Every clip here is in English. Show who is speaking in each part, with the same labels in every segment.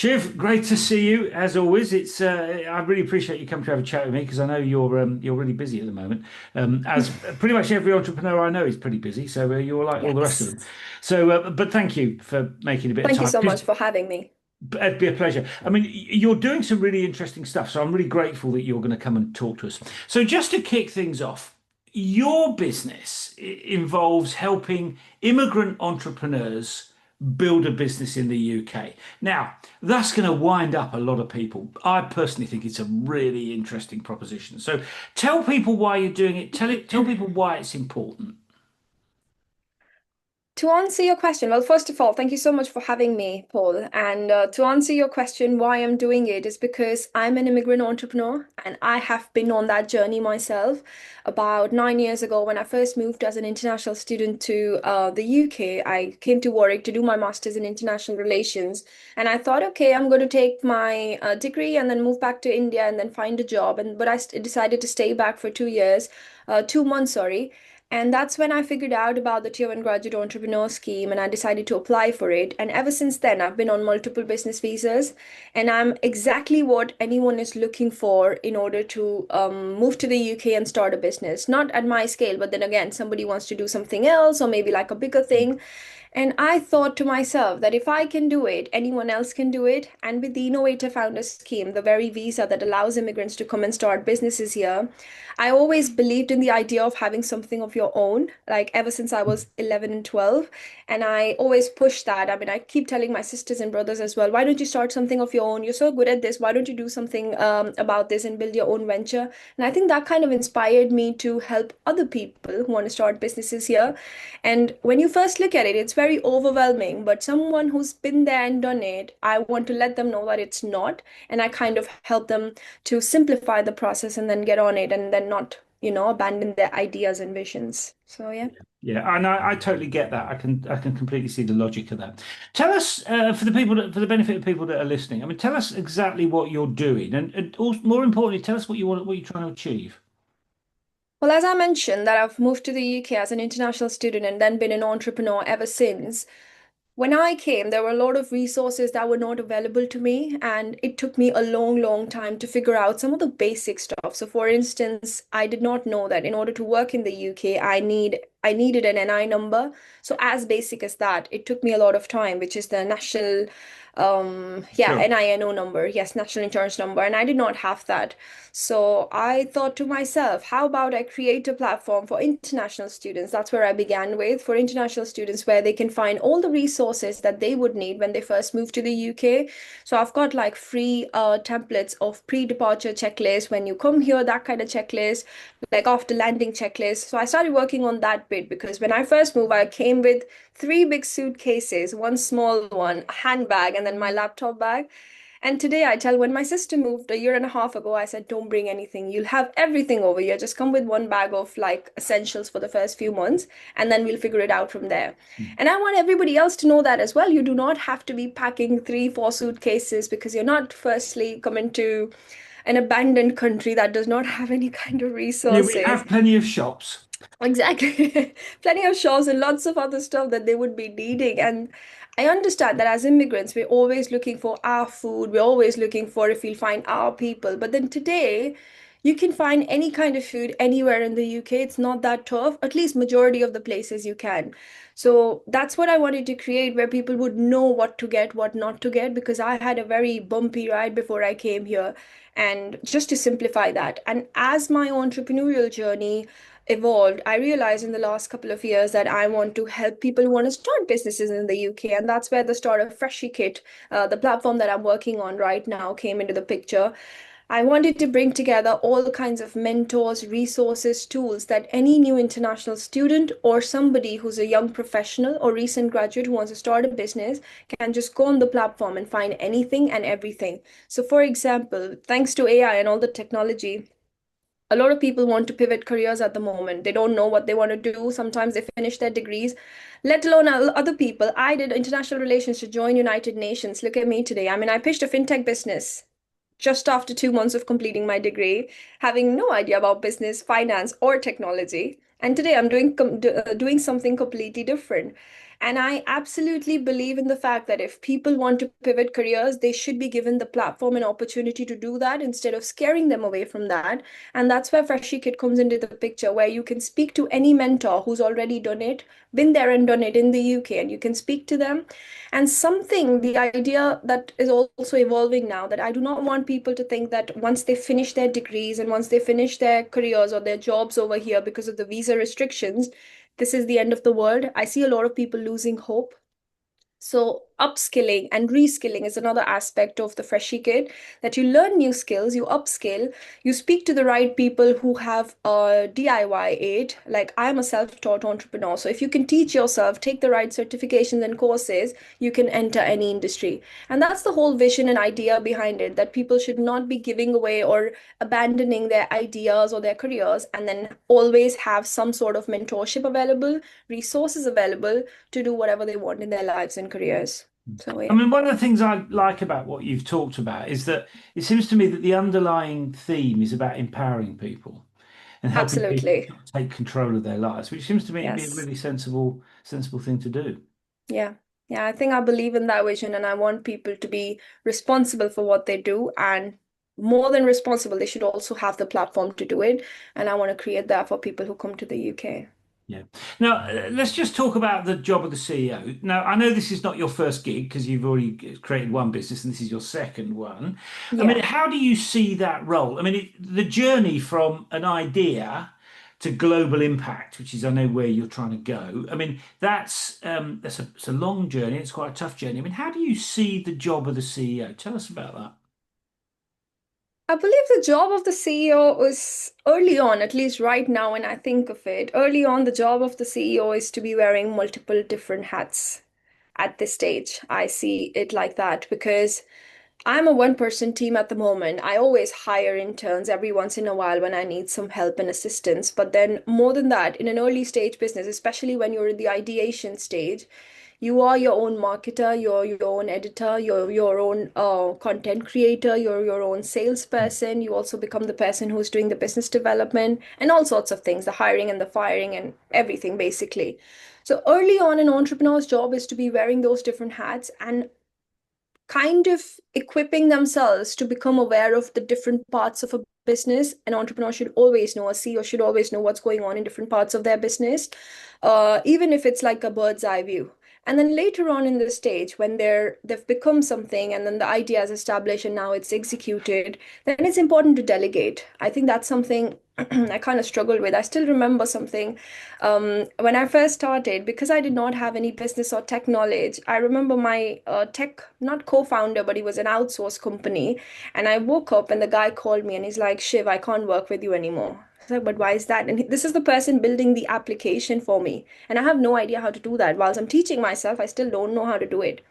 Speaker 1: Shiv, great to see you as always. It's I really appreciate you coming to have a chat with me because I know you're really busy at the moment. As pretty much every entrepreneur I know is pretty busy, so you're like all the rest of them.
Speaker 2: Yes.
Speaker 1: So, but thank you for making a bit of
Speaker 2: Thank you
Speaker 1: time.
Speaker 2: so much
Speaker 1: Because
Speaker 2: for having me.
Speaker 1: it'd be a pleasure. I mean, you're doing some really interesting stuff, so I'm really grateful that you're going to come and talk to us. So, just to kick things off, your business involves helping immigrant entrepreneurs build a business in the UK. Now, that's going to wind up a lot of people. I personally think it's a really interesting proposition. So, tell people why you're doing it. Tell people why it's important.
Speaker 2: To answer your question, well, first of all, thank you so much for having me, Paul. And to answer your question, why I'm doing it is because I'm an immigrant entrepreneur and I have been on that journey myself. About 9 years ago, when I first moved as an international student to the UK, I came to Warwick to do my master's in international relations. And I thought, okay, I'm going to take my degree and then move back to India and then find a job. But I decided to stay back for 2 years, 2 months, sorry. And that's when I figured out about the Tier 1 Graduate Entrepreneur Scheme and I decided to apply for it. And ever since then, I've been on multiple business visas. And I'm exactly what anyone is looking for in order to move to the UK and start a business. Not at my scale, but then again, somebody wants to do something else or maybe like a bigger thing. And I thought to myself that if I can do it, anyone else can do it. And with the Innovator Founder Scheme, the very visa that allows immigrants to come and start businesses here, I always believed in the idea of having something of your own, like ever since I was 11 and 12. And I always pushed that. I mean, I keep telling my sisters and brothers as well, why don't you start something of your own? You're so good at this. Why don't you do something about this and build your own venture? And I think that kind of inspired me to help other people who want to start businesses here. And when you first look at it, it's very overwhelming. But someone who's been there and done it, I want to let them know that it's not. And I kind of help them to simplify the process and then get on it and then not, abandon their ideas and visions. So, yeah.
Speaker 1: Yeah, and I totally get that. I can completely see the logic of that. Tell us for the people for the benefit of people that are listening. I mean, tell us exactly what you're doing, and also, more importantly, tell us what you're trying to achieve.
Speaker 2: Well, as I mentioned, that I've moved to the UK as an international student and then been an entrepreneur ever since. When I came, there were a lot of resources that were not available to me, and it took me a long, long time to figure out some of the basic stuff. So, for instance, I did not know that in order to work in the UK, I needed an NI number. So, as basic as that, it took me a lot of time, which is the national, yeah,
Speaker 1: Sure.
Speaker 2: NINO number, yes, national insurance number, and I did not have that. So I thought to myself, how about I create a platform for international students? That's where I began with, for international students, where they can find all the resources that they would need when they first move to the UK. So I've got like free templates of pre-departure checklist, when you come here, that kind of checklist, like after landing checklist. So I started working on that bit because when I first moved, I came with three big suitcases, one small one, a handbag, and then my laptop bag. And today I tell when my sister moved a year and a half ago, I said, don't bring anything. You'll have everything over here. Just come with one bag of like essentials for the first few months, and then we'll figure it out from there. And I want everybody else to know that as well. You do not have to be packing three, four suitcases because you're not firstly coming to an abandoned country that does not have any kind of
Speaker 1: Yeah, we
Speaker 2: resources.
Speaker 1: have plenty of shops.
Speaker 2: Exactly. Plenty of shops and lots of other stuff that they would be needing. And I understand that as immigrants, we're always looking for our food. We're always looking for if we'll find our people. But then today, you can find any kind of food anywhere in the UK. It's not that tough. At least majority of the places you can. So that's what I wanted to create, where people would know what to get, what not to get, because I had a very bumpy ride before I came here. And just to simplify that. And as my entrepreneurial journey evolved, I realized in the last couple of years that I want to help people who want to start businesses in the UK. And that's where the start of Freshie Kit, the platform that I'm working on right now, came into the picture. I wanted to bring together all kinds of mentors, resources, tools that any new international student or somebody who's a young professional or recent graduate who wants to start a business can just go on the platform and find anything and everything. So, for example, thanks to AI and all the technology, a lot of people want to pivot careers at the moment. They don't know what they want to do. Sometimes they finish their degrees, let alone other people. I did international relations to join United Nations. Look at me today. I mean, I pitched a fintech business just after 2 months of completing my degree, having no idea about business, finance, or technology. And today I'm doing something completely different. And I absolutely believe in the fact that if people want to pivot careers, they should be given the platform and opportunity to do that instead of scaring them away from that. And that's where Freshie Kit comes into the picture, where you can speak to any mentor who's already done it, been there and done it in the UK, and you can speak to them. And something, the idea that is also evolving now, that I do not want people to think that once they finish their degrees and once they finish their careers or their jobs over here because of the visa restrictions, this is the end of the world. I see a lot of people losing hope. So, upskilling and reskilling is another aspect of the freshie kid, that you learn new skills, you upskill, you speak to the right people who have a DIY aid. Like, I'm a self taught entrepreneur. So, if you can teach yourself, take the right certifications and courses, you can enter any industry. And that's the whole vision and idea behind it, that people should not be giving away or abandoning their ideas or their careers, and then always have some sort of mentorship available, resources available to do whatever they want in their lives and careers. So
Speaker 1: I
Speaker 2: yeah,
Speaker 1: mean, one of the things I like about what you've talked about is that it seems to me that the underlying theme is about empowering people and helping people
Speaker 2: absolutely.
Speaker 1: take control of their lives, which seems to me to be a
Speaker 2: Yes.
Speaker 1: really sensible thing to do.
Speaker 2: Yeah. Yeah, I think I believe in that vision and I want people to be responsible for what they do, and more than responsible, they should also have the platform to do it. And I want to create that for people who come to the UK.
Speaker 1: Yeah. Now, let's just talk about the job of the CEO. Now, I know this is not your first gig because you've already created one business and this is your second one. I mean,
Speaker 2: Yeah.
Speaker 1: how do you see that role? I mean, the journey from an idea to global impact, which is I know where you're trying to go. I mean, it's a long journey. It's quite a tough journey. I mean, how do you see the job of the CEO? Tell us about that.
Speaker 2: I believe the job of the CEO was early on, at least right now when I think of it, early on, the job of the CEO is to be wearing multiple different hats at this stage. I see it like that because I'm a one-person team at the moment. I always hire interns every once in a while when I need some help and assistance. But then, more than that, in an early stage business, especially when you're in the ideation stage, you are your own marketer, you're your own editor, you're your own content creator, you're your own salesperson. You also become the person who's doing the business development and all sorts of things, the hiring and the firing and everything, basically. So early on, an entrepreneur's job is to be wearing those different hats and kind of equipping themselves to become aware of the different parts of a business. An entrepreneur should always know, a CEO should always know what's going on in different parts of their business, even if it's like a bird's eye view. And then later on in the stage, when they've become something and then the idea is established and now it's executed, then it's important to delegate. I think that's something I kind of struggled with. I still remember something when I first started, because I did not have any business or tech knowledge. I remember my tech, not co-founder, but he was an outsourced company. And I woke up and the guy called me and he's like, Shiv, I can't work with you anymore. I was like, but why is that? And this is the person building the application for me. And I have no idea how to do that. Whilst I'm teaching myself, I still don't know how to do it.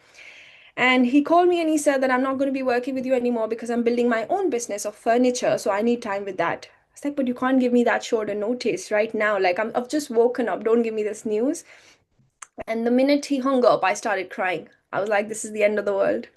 Speaker 2: And he called me and he said that I'm not going to be working with you anymore because I'm building my own business of furniture. So I need time with that. I was like, but you can't give me that short a notice right now. Like I've just woken up. Don't give me this news. And the minute he hung up, I started crying. I was like, this is the end of the world.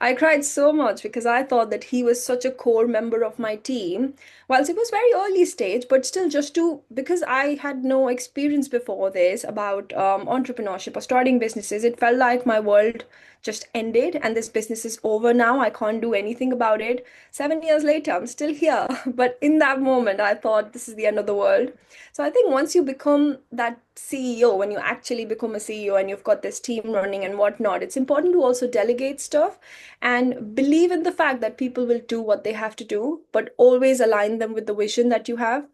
Speaker 2: I cried so much because I thought that he was such a core member of my team. Whilst it was very early stage, but still just to, because I had no experience before this about entrepreneurship or starting businesses, it felt like my world just ended and this business is over now. I can't do anything about it. 7 years later, I'm still here. But in that moment, I thought this is the end of the world. So I think once you become that CEO, when you actually become a CEO and you've got this team running and whatnot, it's important to also delegate stuff and believe in the fact that people will do what they have to do, but always align them with the vision that you have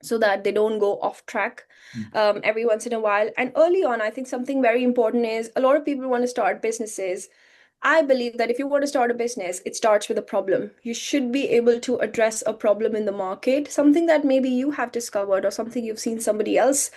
Speaker 2: so that they don't go off track every once in a while. And early on, I think something very important is a lot of people want to start businesses. I believe that if you want to start a business, it starts with a problem. You should be able to address a problem in the market, something that maybe you have discovered or something you've seen somebody else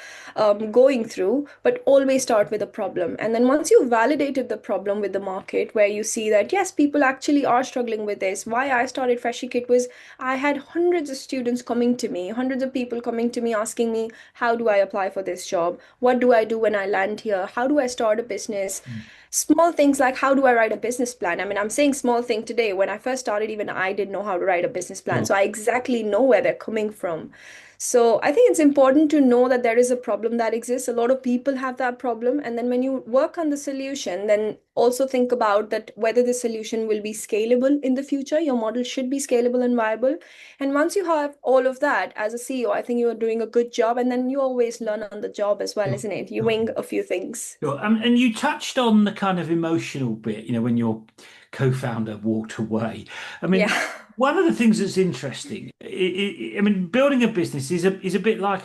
Speaker 2: going through, but always start with a problem. And then once you've validated the problem with the market, where you see that, yes, people actually are struggling with this. Why I started Freshie Kit was I had hundreds of students coming to me, hundreds of people coming to me asking me, how do I apply for this job? What do I do when I land here? How do I start a business? Small things like how do I write a business plan? I mean, I'm saying small thing today. When I first started, even I didn't know how to write a business plan.
Speaker 1: Sure.
Speaker 2: So I exactly know where they're coming from. So I think it's important to know that there is a problem that exists. A lot of people have that problem. And then when you work on the solution, then also think about that whether the solution will be scalable in the future. Your model should be scalable and viable. And once you have all of that as a CEO, I think you are doing a good job. And then you always learn on the job as well,
Speaker 1: Sure.
Speaker 2: isn't it? You
Speaker 1: Sure.
Speaker 2: wing a few things.
Speaker 1: Sure. And you touched on the kind of emotional bit, when your co-founder walked away. I
Speaker 2: Yeah.
Speaker 1: mean, one of the things that's interesting, I mean, building a business is a bit like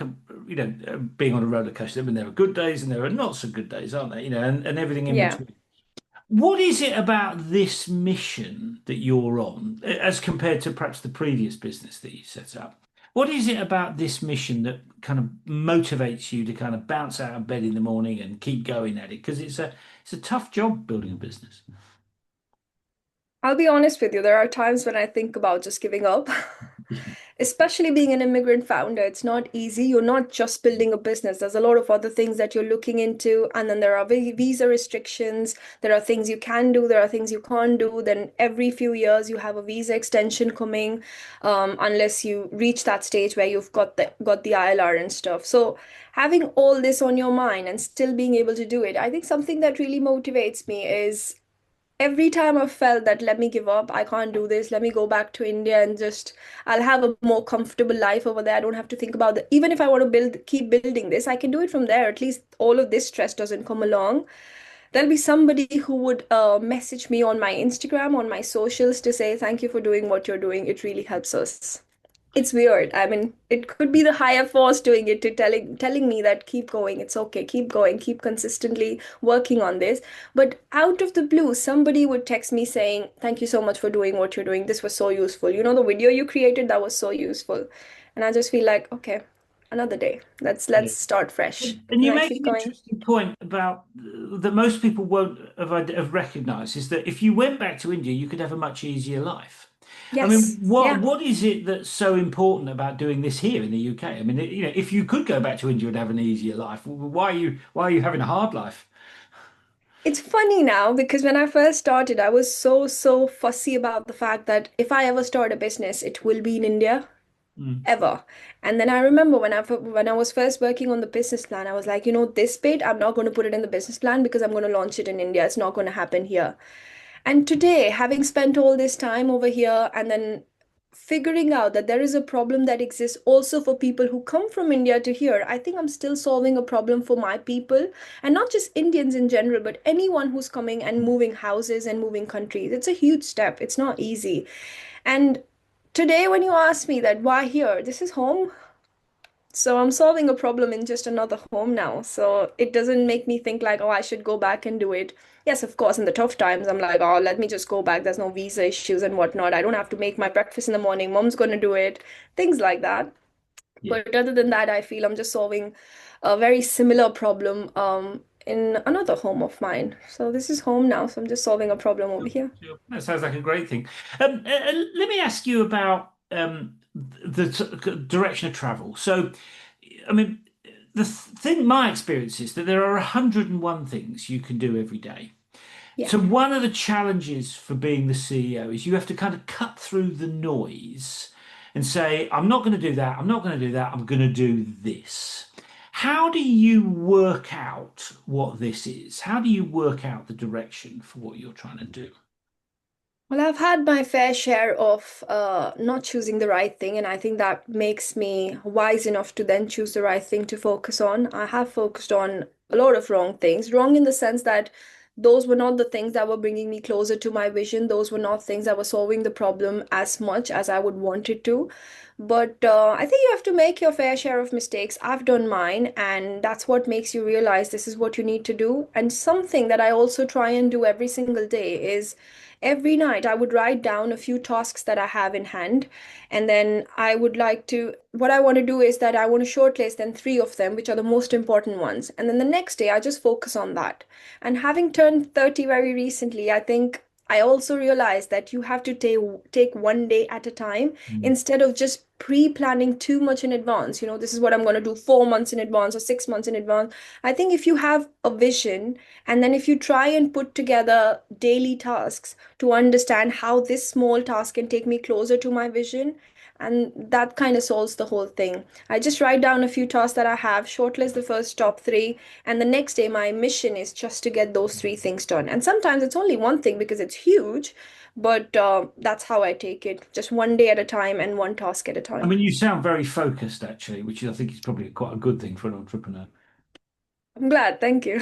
Speaker 1: being on a roller coaster. I mean, there are good days and there are not so good days, aren't there? And everything in
Speaker 2: Yeah.
Speaker 1: between. What is it about this mission that you're on, as compared to perhaps the previous business that you set up? What is it about this mission that kind of motivates you to kind of bounce out of bed in the morning and keep going at it? Because it's a tough job building a business.
Speaker 2: I'll be honest with you, there are times when I think about just giving up. Especially being an immigrant founder, it's not easy. You're not just building a business. There's a lot of other things that you're looking into, and then there are visa restrictions. There are things you can do, there are things you can't do. Then every few years you have a visa extension coming, unless you reach that stage where you've got the ILR and stuff. So having all this on your mind and still being able to do it, I think something that really motivates me is every time I've felt that let me give up, I can't do this, let me go back to India and just I'll have a more comfortable life over there. I don't have to think about the even if I want to keep building this, I can do it from there. At least all of this stress doesn't come along. There'll be somebody who would message me on my Instagram, on my socials to say thank you for doing what you're doing. It really helps us. It's weird. I mean, it could be the higher force doing it to telling me that keep going, it's okay, keep going, keep consistently working on this. But out of the blue, somebody would text me saying, "Thank you so much for doing what you're doing. This was so useful. You know, the video you created, that was so useful." And I just feel like, okay, another day. Let's start fresh.
Speaker 1: And
Speaker 2: And
Speaker 1: you
Speaker 2: I
Speaker 1: make
Speaker 2: keep
Speaker 1: an
Speaker 2: going.
Speaker 1: interesting point about that most people won't have recognized is that if you went back to India, you could have a much easier life. I mean,
Speaker 2: Yes.
Speaker 1: what
Speaker 2: Yeah.
Speaker 1: what is it that's so important about doing this here in the UK? I mean, if you could go back to India and have an easier life, why are you having a hard life?
Speaker 2: It's funny now because when I first started, I was so fussy about the fact that if I ever start a business, it will be in India.
Speaker 1: Mm,
Speaker 2: Ever. And then I remember when I was first working on the business plan, I was like, this bit, I'm not going to put it in the business plan because I'm going to launch it in India. It's not going to happen here. And today, having spent all this time over here and then figuring out that there is a problem that exists also for people who come from India to here, I think I'm still solving a problem for my people and not just Indians in general, but anyone who's coming and moving houses and moving countries. It's a huge step. It's not easy. And today, when you ask me that why here, this is home. So I'm solving a problem in just another home now. So it doesn't make me think like, oh, I should go back and do it. Yes, of course, in the tough times, I'm like, oh, let me just go back. There's no visa issues and whatnot. I don't have to make my breakfast in the morning. Mom's going to do it. Things like that.
Speaker 1: yeah.
Speaker 2: But other than that, I feel I'm just solving a very similar problem in another home of mine. So this is home now. So I'm just solving a problem over
Speaker 1: Sure,
Speaker 2: here.
Speaker 1: sure. That sounds like a great thing. Let me ask you about the direction of travel. So, I mean, my experience is that there are 101 things you can do every day.
Speaker 2: Yeah.
Speaker 1: So one of the challenges for being the CEO is you have to kind of cut through the noise and say, I'm not going to do that. I'm not going to do that. I'm going to do this. How do you work out what this is? How do you work out the direction for what you're trying to do?
Speaker 2: Well, I've had my fair share of not choosing the right thing, and I think that makes me wise enough to then choose the right thing to focus on. I have focused on a lot of wrong things, wrong in the sense that those were not the things that were bringing me closer to my vision. Those were not things that were solving the problem as much as I would want it to. But I think you have to make your fair share of mistakes. I've done mine, and that's what makes you realize this is what you need to do. And something that I also try and do every single day is every night I would write down a few tasks that I have in hand. And then what I want to do is that I want to shortlist then three of them, which are the most important ones. And then the next day I just focus on that. And having turned 30 very recently, I think I also realized that you have to take one day at a time
Speaker 1: Mm.
Speaker 2: instead of just pre-planning too much in advance. This is what I'm going to do 4 months in advance or 6 months in advance. I think if you have a vision and then if you try and put together daily tasks to understand how this small task can take me closer to my vision, And that kind of solves the whole thing. I just write down a few tasks that I have, shortlist the first top three, and the next day my mission is just to get those three things done. And sometimes it's only one thing because it's huge, but that's how I take it, just one day at a time and one task at a
Speaker 1: I
Speaker 2: time.
Speaker 1: mean, you sound very focused actually, which I think is probably quite a good thing for an entrepreneur.
Speaker 2: I'm glad, thank you.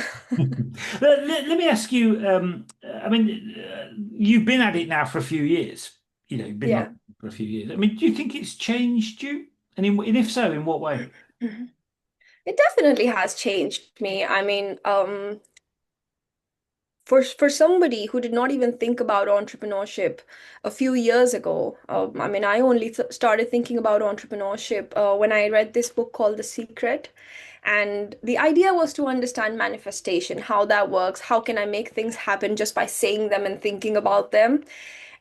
Speaker 1: Let me ask you, I mean, you've been at it now for a few years. You've been on
Speaker 2: Yeah.
Speaker 1: for a few years. I mean, do you think it's changed you? And if so, in what way?
Speaker 2: It definitely has changed me. I mean, for somebody who did not even think about entrepreneurship a few years ago, I mean, I only started thinking about entrepreneurship when I read this book called The Secret. And the idea was to understand manifestation, how that works, how can I make things happen just by saying them and thinking about them.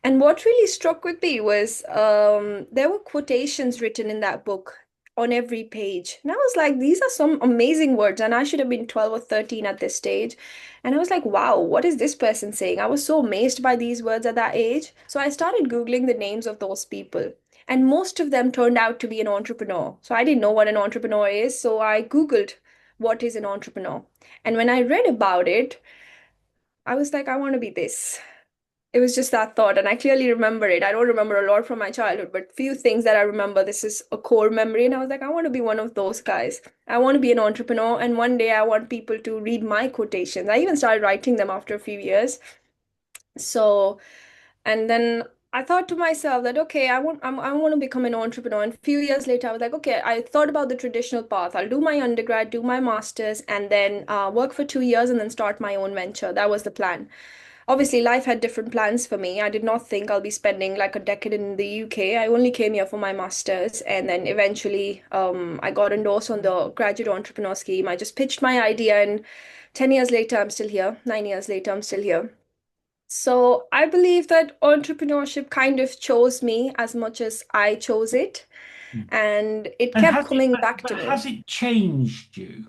Speaker 2: And what really struck with me was there were quotations written in that book on every page. And I was like, these are some amazing words. And I should have been 12 or 13 at this stage. And I was like, wow, what is this person saying? I was so amazed by these words at that age. So I started Googling the names of those people. And most of them turned out to be an entrepreneur. So I didn't know what an entrepreneur is. So I Googled what is an entrepreneur. And when I read about it, I was like, I want to be this. It was just that thought, and I clearly remember it. I don't remember a lot from my childhood, but few things that I remember, this is a core memory. And I was like, I want to be one of those guys. I want to be an entrepreneur, and one day I want people to read my quotations. I even started writing them after a few years. So, and then I thought to myself that okay, I want to become an entrepreneur. And a few years later, I was like, okay, I thought about the traditional path. I'll do my undergrad, do my master's, and then work for 2 years, and then start my own venture. That was the plan. Obviously, life had different plans for me. I did not think I'll be spending like a decade in the UK. I only came here for my master's, and then eventually, I got endorsed on the graduate entrepreneur scheme. I just pitched my idea, and 10 years later, I'm still here. 9 years later, I'm still here. So I believe that entrepreneurship kind of chose me as much as I chose it, and it
Speaker 1: And
Speaker 2: kept
Speaker 1: has it,
Speaker 2: coming back
Speaker 1: but
Speaker 2: to me.
Speaker 1: has it changed you?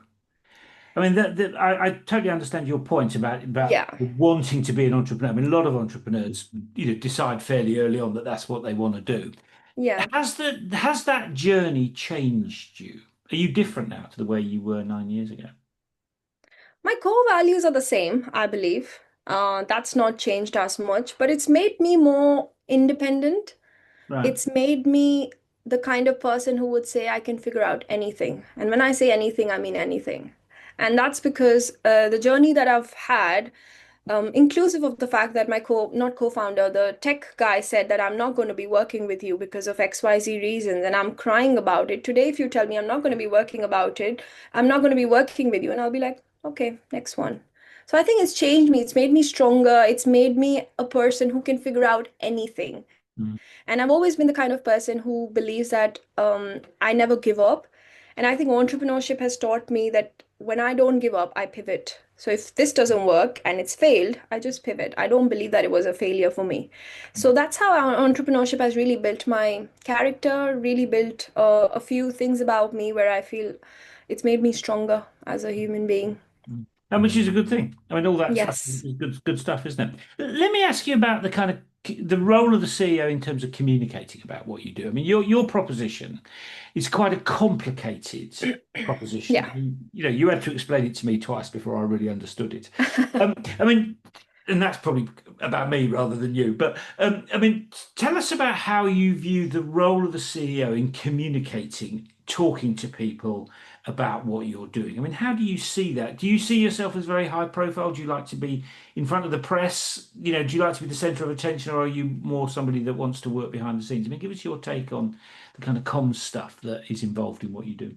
Speaker 1: I mean, I totally understand your point about
Speaker 2: Yeah,
Speaker 1: wanting to be an entrepreneur. I mean, a lot of entrepreneurs, decide fairly early on that that's what they want to do.
Speaker 2: yeah.
Speaker 1: Has that journey changed you? Are you different now to the way you were 9 years ago?
Speaker 2: My core values are the same, I believe. That's not changed as much, but it's made me more independent.
Speaker 1: Right.
Speaker 2: It's made me the kind of person who would say I can figure out anything. And when I say anything, I mean anything. And that's because the journey that I've had, inclusive of the fact that my not co-founder, the tech guy said that I'm not going to be working with you because of XYZ reasons, and I'm crying about it. Today, if you tell me I'm not going to be working about it, I'm not going to be working with you, and I'll be like, okay, next one. So I think it's changed me. It's made me stronger. It's made me a person who can figure out anything.
Speaker 1: Mm,
Speaker 2: And I've always been the kind of person who believes that I never give up. And I think entrepreneurship has taught me that when I don't give up, I pivot. So if this doesn't work and it's failed, I just pivot. I don't believe that it was a failure for me. So that's how entrepreneurship has really built my character, really built a few things about me where I feel it's made me stronger as a human being.
Speaker 1: mm. And which is a good thing. I mean, all that stuff
Speaker 2: Yes.
Speaker 1: is good stuff, isn't it? Let me ask you about the kind of the role of the CEO in terms of communicating about what you do. I mean, your proposition is quite a complicated proposition.
Speaker 2: Yeah.
Speaker 1: You had to explain it to me twice before I really understood it. I mean, and that's probably about me rather than you. But I mean, tell us about how you view the role of the CEO in communicating, talking to people about what you're doing. I mean, how do you see that? Do you see yourself as very high profile? Do you like to be in front of the press? Do you like to be the center of attention, or are you more somebody that wants to work behind the scenes? I mean, give us your take on the kind of comms stuff that is involved in what you do.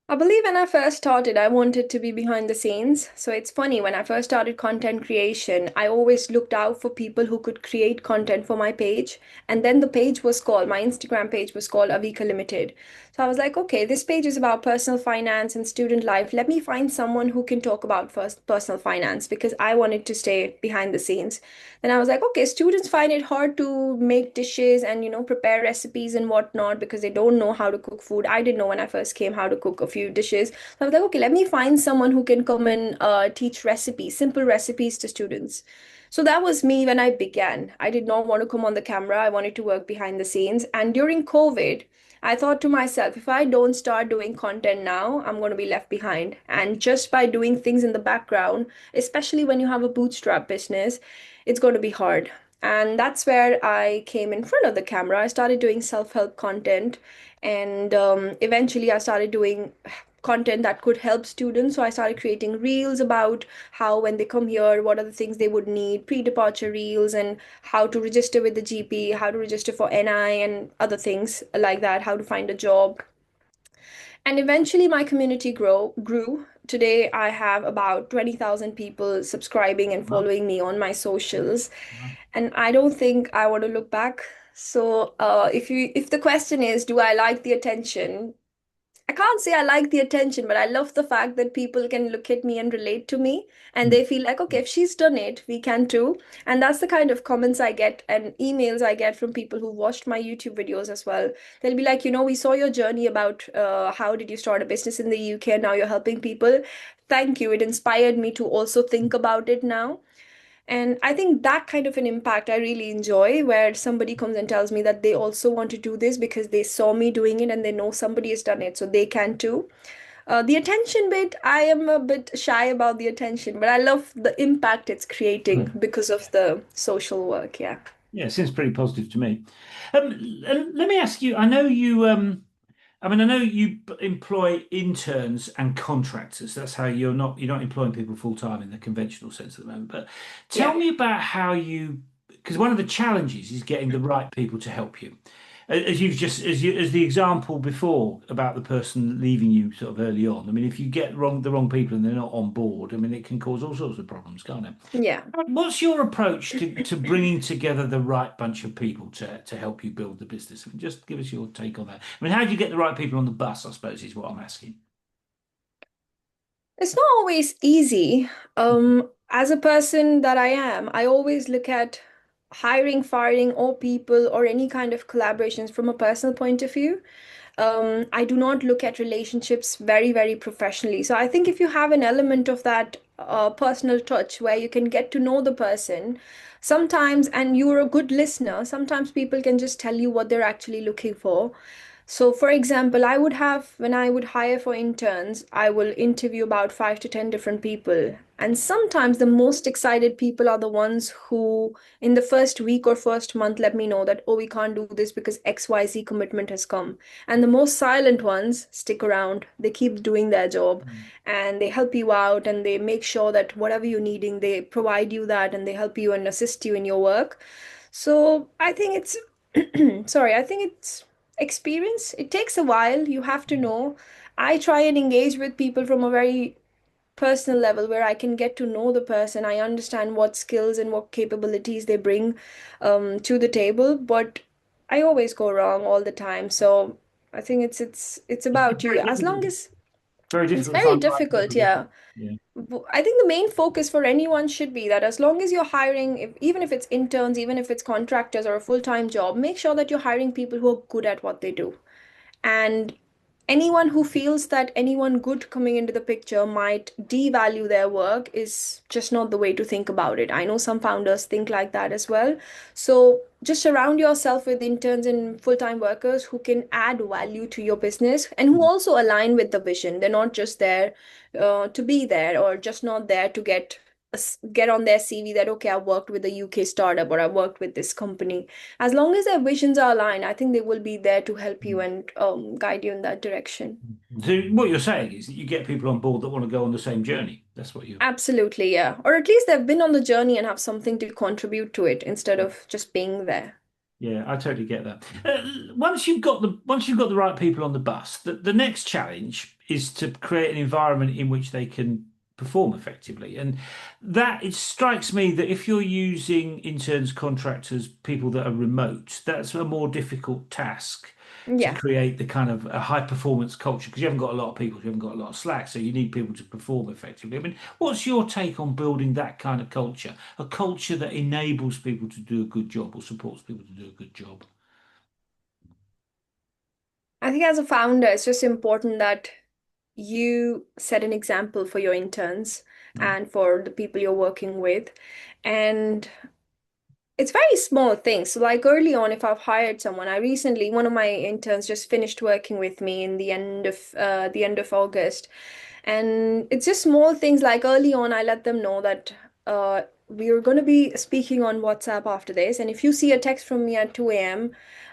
Speaker 2: I believe when I first started, I wanted to be behind the scenes. So it's funny, when I first started content creation, I always looked out for people who could create content for my page. And then the page was called, my Instagram page was called Avika Limited. So I was like, okay, this page is about personal finance and student life. Let me find someone who can talk about first personal finance because I wanted to stay behind the scenes. Then I was like, okay, students find it hard to make dishes and, prepare recipes and whatnot because they don't know how to cook food. I didn't know when I first came how to cook a few dishes. So I was like, okay, let me find someone who can come and teach recipes, simple recipes to students. So that was me when I began. I did not want to come on the camera. I wanted to work behind the scenes. And during COVID, I thought to myself, if I don't start doing content now, I'm going to be left behind. And just by doing things in the background, especially when you have a bootstrap business, it's going to be hard. And that's where I came in front of the camera. I started doing self-help content, and eventually I started doing content that could help students. So I started creating reels about how, when they come here, what are the things they would need, pre-departure reels, and how to register with the GP, how to register for NI, and other things like that, how to find a job. And eventually my community grew. Today I have about 20,000 people subscribing and
Speaker 1: Wow.
Speaker 2: following me on my socials.
Speaker 1: Wow.
Speaker 2: And I don't think I want to look back. So if the question is, do I like the attention? I can't say I like the attention, but I love the fact that people can look at me and relate to me, and
Speaker 1: Mm.
Speaker 2: they feel like, okay, if she's done it, we can too. And that's the kind of comments I get and emails I get from people who watched my YouTube videos as well. They'll be like, we saw your journey about how did you start a business in the UK, and now you're helping people. Thank you. It inspired me to also think about it now. And I think that kind of an impact I really enjoy, where somebody comes and tells me that they also want to do this because they saw me doing it and they know somebody has done it, so they can too. The attention bit, I am a bit shy about the attention, but I love the impact it's creating
Speaker 1: Mm.
Speaker 2: because of the social work. Yeah.
Speaker 1: Yeah, it seems pretty positive to me. And let me ask you, I know you I know you employ interns and contractors. That's how you're not employing people full time in the conventional sense at the moment. But tell
Speaker 2: Yeah.
Speaker 1: me about how because one of the challenges is getting the right people to help you. As you've just as the example before about the person leaving you sort of early on. I mean, if you get the wrong people and they're not on board, I mean, it can cause all sorts of problems, can't it?
Speaker 2: Yeah.
Speaker 1: What's your approach to bringing together the right bunch of people to help you build the business? I mean, just give us your take on that. I mean, how do you get the right people on the bus, I suppose, is what I'm asking.
Speaker 2: It's not always easy. As a person that I am, I always look at hiring, firing, or people or any kind of collaborations from a personal point of view. I do not look at relationships very, very professionally. So I think if you have an element of that personal touch where you can get to know the person, sometimes, and you're a good listener, sometimes people can just tell you what they're actually looking for. So, for example, when I would hire for interns, I will interview about 5 to 10 different people. And sometimes the most excited people are the ones who, in the first week or first month, let me know that, oh, we can't do this because XYZ commitment has come. And the most silent ones stick around. They keep doing their job
Speaker 1: Mm.
Speaker 2: and they help you out, and they make sure that whatever you're needing, they provide you that, and they help you and assist you in your work. So I think sorry, I think it's experience. It takes a while. You have to know. I try and engage with people from a very personal level where I can get to know the person. I understand what skills and what capabilities they bring to the table, but I always go wrong all the time. So I think it's
Speaker 1: It's
Speaker 2: about you. As long as
Speaker 1: very
Speaker 2: it's
Speaker 1: difficult to
Speaker 2: very
Speaker 1: find the right
Speaker 2: difficult,
Speaker 1: people, isn't
Speaker 2: yeah.
Speaker 1: it? Yeah.
Speaker 2: I think the main focus for anyone should be that as long as you're hiring, even if it's interns, even if it's contractors or a full-time job, make sure that you're hiring people who are good at what they do. And anyone who feels that anyone good coming into the picture might devalue their work is just not the way to think about it. I know some founders think like that as well. So just surround yourself with interns and full-time workers who can add value to your business and who also align with the vision. They're not just there to be there, or just not there to get on their CV that, okay, I worked with a UK startup or I worked with this company. As long as their visions are aligned, I think they will be there to help you
Speaker 1: Mm.
Speaker 2: and guide you in that direction.
Speaker 1: So what you're saying is that you get people on board that want to go on the same journey. That's what you.
Speaker 2: Absolutely, yeah. Or at least they've been on the journey and have something to contribute to it instead of just being there.
Speaker 1: Yeah, I totally get that. Once you've got the right people on the bus, the next challenge is to create an environment in which they can perform effectively. And that it strikes me that if you're using interns, contractors, people that are remote, that's a more difficult task to
Speaker 2: Yeah.
Speaker 1: create the kind of a high performance culture because you haven't got a lot of people, you haven't got a lot of slack, so you need people to perform effectively. I mean, what's your take on building that kind of culture? A culture that enables people to do a good job or supports people to do a good job.
Speaker 2: I think as a founder, it's just important that you set an example for your interns and for the people you're working with. And it's very small things. So like early on, if I've hired someone, I recently, one of my interns just finished working with me in the end of August. And it's just small things like early on, I let them know that we are going to be speaking on WhatsApp after this. And if you see a text from me at 2 a.m.,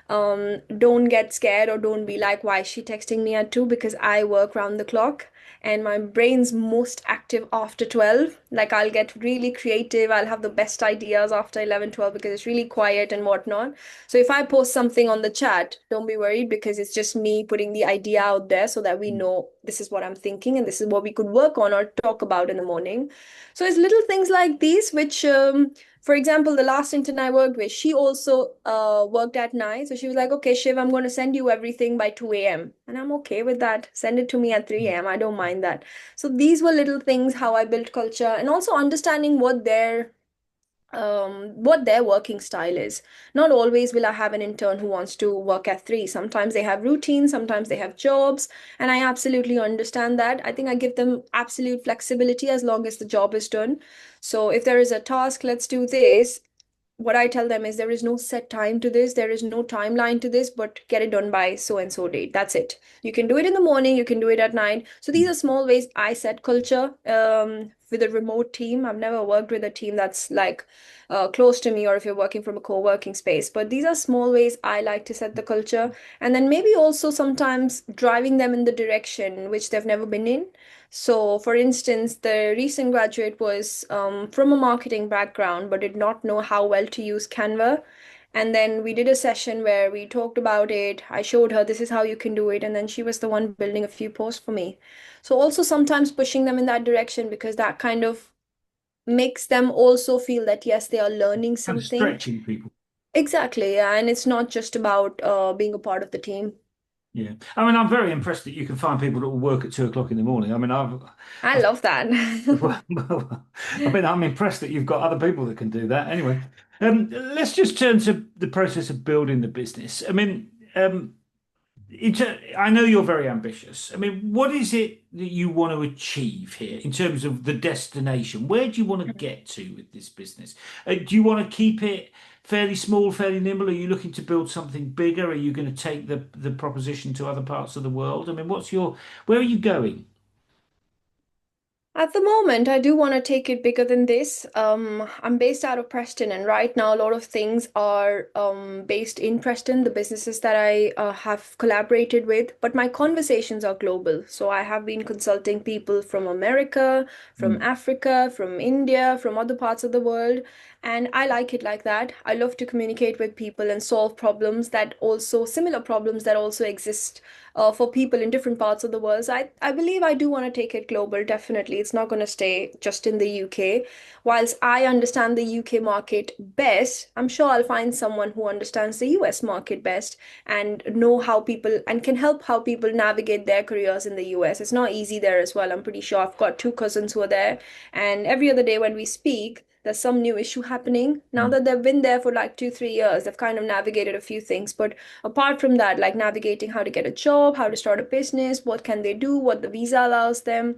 Speaker 2: don't get scared or don't be like, why is she texting me at 2? Because I work round the clock and my brain's most active after 12. Like I'll get really creative. I'll have the best ideas after 11, 12 because it's really quiet and whatnot. So if I post something on the chat, don't be worried because it's just me putting the idea out there so that we know this is what I'm thinking and this is what we could work on or talk about in the morning. So it's little things like these, which, for example, the last intern I worked with, she also worked at night. So she was like, okay, Shiv, I'm going to send you everything by 2 a.m. And I'm okay with that. Send it to me at 3 a.m. I don't mind that. So these were little things how I built culture and also understanding what their working style is. Not always will I have an intern who wants to work at 3. Sometimes they have routines, sometimes they have jobs, and I absolutely understand that. I think I give them absolute flexibility as long as the job is done. So if there is a task, let's do this, what I tell them is there is no set time to this, there is no timeline to this, but get it done by so and so date. That's it. You can do it in the morning, you can do it at night. So these are small ways I set culture with a remote team. I've never worked with a team that's like close to me or if you're working from a co-working space. But these are small ways I like to set the culture. And then maybe also sometimes driving them in the direction which they've never been in. So, for instance, the recent graduate was from a marketing background but did not know how well to use Canva. And then we did a session where we talked about it. I showed her this is how you can do it. And then she was the one building a few posts for me. So, also sometimes pushing them in that direction because that kind of makes them also feel that, yes, they are learning
Speaker 1: Kind of
Speaker 2: something.
Speaker 1: stretching people.
Speaker 2: Exactly. Yeah. And it's not just about being a part of the team.
Speaker 1: Yeah. I mean, I'm very impressed that you can find people that will work at 2 o'clock in the morning. I mean,
Speaker 2: I
Speaker 1: I've,
Speaker 2: love that.
Speaker 1: well, I mean, I'm impressed that you've got other people that can do that. Anyway, let's just turn to the process of building the business. I mean, I know you're very ambitious. I mean, what is it that you want to achieve here in terms of the destination? Where do you want to get to with this business? Do you want to keep it fairly small, fairly nimble? Are you looking to build something bigger? Are you going to take the proposition to other parts of the world? I mean, where are you going?
Speaker 2: At the moment, I do want to take it bigger than this. I'm based out of Preston, and right now, a lot of things are based in Preston, the businesses that I have collaborated with. But my conversations are global. So I have been consulting people from America, from
Speaker 1: Mm.
Speaker 2: Africa, from India, from other parts of the world. And I like it like that. I love to communicate with people and solve similar problems that also exist for people in different parts of the world. So I believe I do want to take it global, definitely. It's not going to stay just in the UK. Whilst I understand the UK market best, I'm sure I'll find someone who understands the US market best and know how people and can help how people navigate their careers in the US. It's not easy there as well. I'm pretty sure I've got two cousins who are there, and every other day when we speak, there's some new issue happening. Now
Speaker 1: Mm.
Speaker 2: that they've been there for like 2, 3 years, they've kind of navigated a few things. But apart from that, like navigating how to get a job, how to start a business, what can they do, what the visa allows them,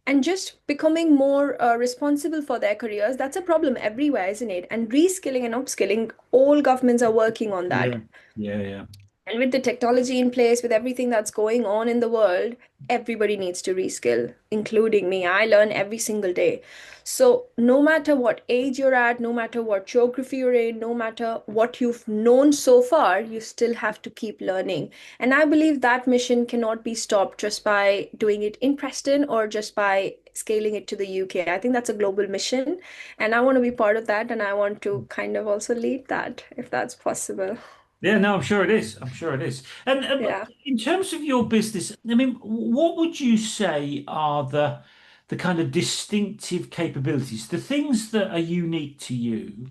Speaker 2: and just becoming more responsible for their careers. That's a problem everywhere, isn't it? And reskilling and upskilling, all governments are working on that.
Speaker 1: Yeah, yeah, yeah.
Speaker 2: And with the technology in place, with everything that's going on in the world, everybody needs to reskill, including me. I learn every single day. So, no matter what age you're at, no matter what geography you're in, no matter what you've known so far, you still have to keep learning. And I believe that mission cannot be stopped just by doing it in Preston or just by scaling it to the UK. I think that's a global mission, and I want to be part of that, and I want to kind of also lead that if that's possible.
Speaker 1: Yeah, no, I'm sure it is. I'm sure it is. And
Speaker 2: Yeah.
Speaker 1: in terms of your business, I mean, what would you say are the kind of distinctive capabilities, the things that are unique to you?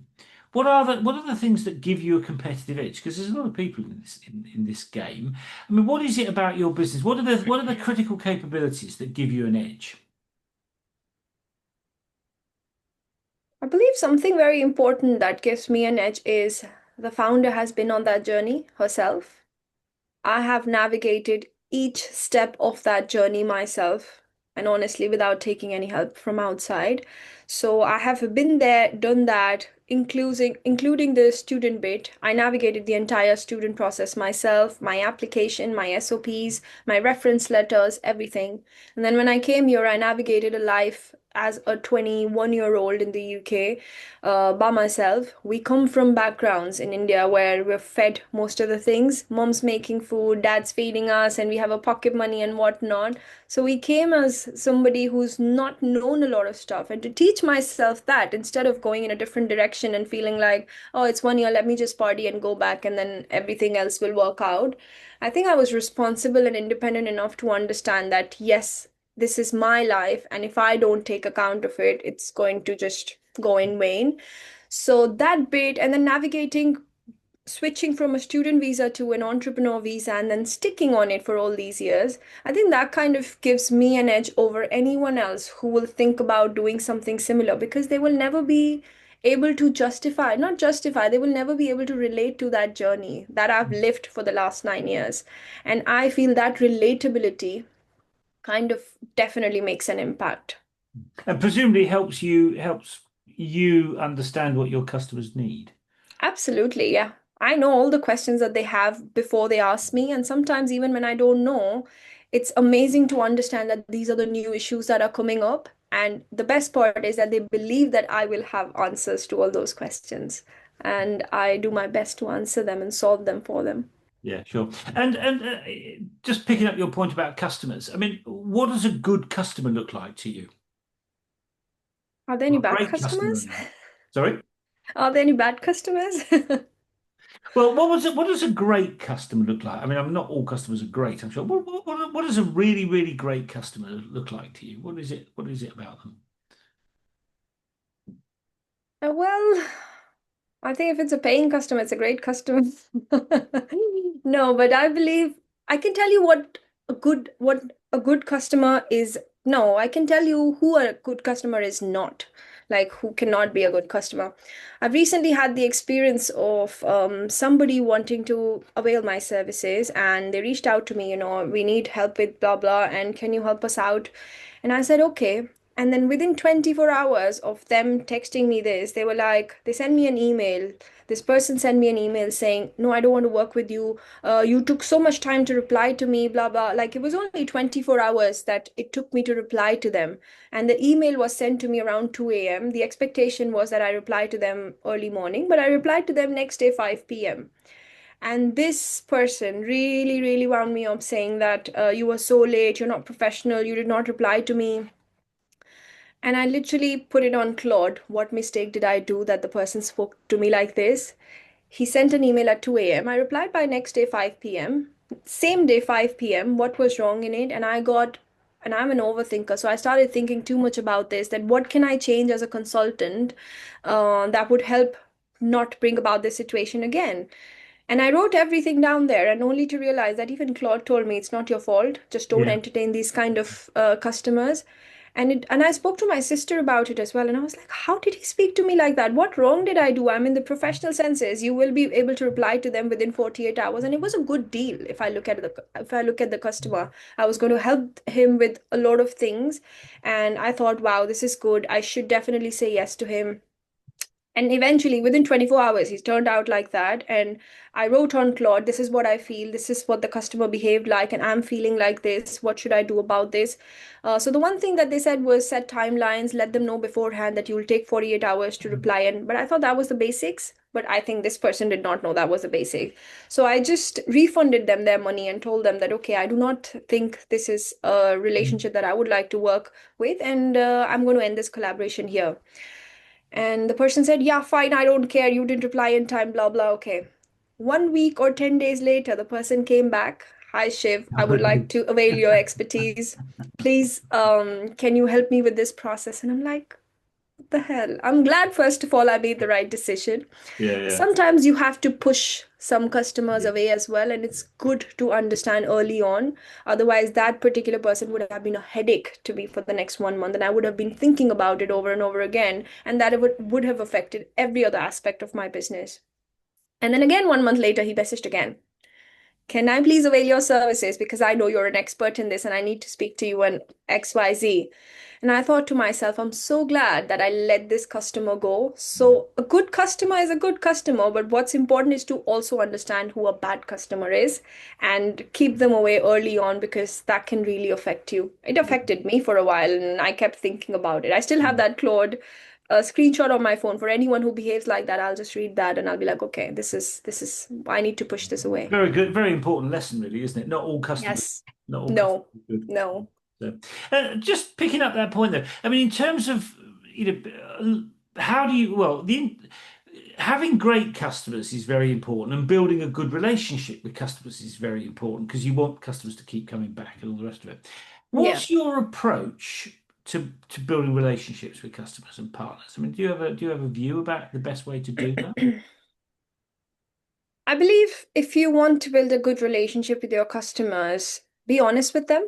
Speaker 1: What are the things that give you a competitive edge? Because there's a lot of people in this game. I mean, what is it about your business? What are the critical capabilities that give you an edge?
Speaker 2: I believe something very important that gives me an edge is the founder has been on that journey herself. I have navigated each step of that journey myself, and honestly, without taking any help from outside. So I have been there, done that, including the student bit. I navigated the entire student process myself, my application, my SOPs, my reference letters, everything. And then when I came here, I navigated a life as a 21-year-old in the UK by myself. We come from backgrounds in India where we're fed most of the things. Mom's making food, dad's feeding us, and we have a pocket money and whatnot. So we came as somebody who's not known a lot of stuff. And to teach myself that instead of going in a different direction and feeling like, oh, it's 1 year, let me just party and go back and then everything else will work out. I think I was responsible and independent enough to understand that, yes, this is my life. And if I don't take account of it, it's going to just go in vain. So that bit, and then navigating, switching from a student visa to an entrepreneur visa and then sticking on it for all these years, I think that kind of gives me an edge over anyone else who will think about doing something similar because they will never be able to justify, not justify, they will never be able to relate to that journey that I've lived for the last 9 years. And I feel that relatability kind of definitely makes an impact.
Speaker 1: And presumably helps you understand what your customers need.
Speaker 2: Absolutely, yeah. I know all the questions that they have before they ask me, and sometimes even when I don't know, it's amazing to understand that these are the new issues that are coming up. And the best part is that they believe that I will have answers to all those questions. And I do my best to answer them and solve them for them.
Speaker 1: Yeah, sure. And just picking up your point about customers, I mean, what does a good customer look like to you?
Speaker 2: Are there any
Speaker 1: Or a
Speaker 2: bad
Speaker 1: great customer,
Speaker 2: customers?
Speaker 1: even. Sorry?
Speaker 2: Are there any bad customers?
Speaker 1: Well, what does a great customer look like? I mean, I'm not all customers are great, I'm sure. What does a really, really great customer look like to you? What is it about them?
Speaker 2: Well, I think if it's a paying customer, it's a great customer. No, but I believe I can tell you what a good customer is. No, I can tell you who a good customer is not. Like who cannot be a good customer. I've recently had the experience of somebody wanting to avail my services, and they reached out to me, we need help with blah blah, and can you help us out? And I said, okay. And then within 24 hours of them texting me this, they were like, they sent me an email. This person sent me an email saying, no, I don't want to work with you. You took so much time to reply to me, blah, blah. Like it was only 24 hours that it took me to reply to them. And the email was sent to me around 2 a.m. The expectation was that I reply to them early morning, but I replied to them next day, 5 p.m. And this person really, really wound me up saying that you were so late, you're not professional, you did not reply to me. And I literally put it on Claude. What mistake did I do that the person spoke to me like this? He sent an email at 2 a.m. I replied by next day 5 p.m. Same day 5 p.m. What was wrong in it? And I'm an overthinker. So I started thinking too much about this, that what can I change as a consultant that would help not bring about this situation again? And I wrote everything down there, and only to realize that even Claude told me it's not your fault. Just don't
Speaker 1: Yeah.
Speaker 2: entertain these kind of customers. And I spoke to my sister about it as well, and I was like, "How did he speak to me like that? What wrong did I do?" I'm in the professional senses. You will be able to reply to them within 48 hours, and it was a good deal. If I look at the customer, I was going to help him with a lot of things, and I thought, "Wow, this is good. I should definitely say yes to him." And eventually, within 24 hours, he turned out like that. And I wrote on Claude, this is what I feel. This is what the customer behaved like. And I'm feeling like this. What should I do about this? So the one thing that they said was set timelines, let them know beforehand that you will take 48 hours to reply. But I thought that was the basics. But I think this person did not know that was the basic. So I just refunded them their money and told them that, okay, I do not think this is a relationship that I would like to work with. And I'm going to end this collaboration here. And the person said, yeah, fine, I don't care. You didn't reply in time, blah, blah. Okay. 1 week or 10 days later, the person came back. Hi, Shiv. I would like to avail your expertise. Please, can you help me with this process? And I'm like, what the hell? I'm glad, first of all, I made the right decision.
Speaker 1: Yeah, yeah.
Speaker 2: Sometimes you have to push some customers
Speaker 1: Yeah.
Speaker 2: away as well, and it's good to understand early on. Otherwise, that particular person would have been a headache to me for the next 1 month, and I would have been thinking about it over and over again, and that it would have affected every other aspect of my business. And then again, 1 month later, he messaged again. can I please avail your services? Because I know you're an expert in this and I need to speak to you on XYZ. And I thought to myself, I'm so glad that I let this customer go. So, a good customer is a good customer, but what's important is to also understand who a bad customer is and keep them away early on because that can really affect you. It affected me for a while and I kept thinking about it. I still have that Claude screenshot on my phone. For anyone who behaves like that, I'll just read that and I'll be like, okay, this is I need to push this away.
Speaker 1: Very good, very important lesson, really, isn't it?
Speaker 2: Yes.
Speaker 1: Not all customers
Speaker 2: No.
Speaker 1: are good.
Speaker 2: No.
Speaker 1: So, just picking up that point, though. I mean, in terms of how do you? Well, the having great customers is very important, and building a good relationship with customers is very important because you want customers to keep coming back and all the rest of it.
Speaker 2: Yeah.
Speaker 1: What's your approach to building relationships with customers and partners? I mean, do you have a view about the best way to do that?
Speaker 2: I believe if you want to build a good relationship with your customers, be honest with them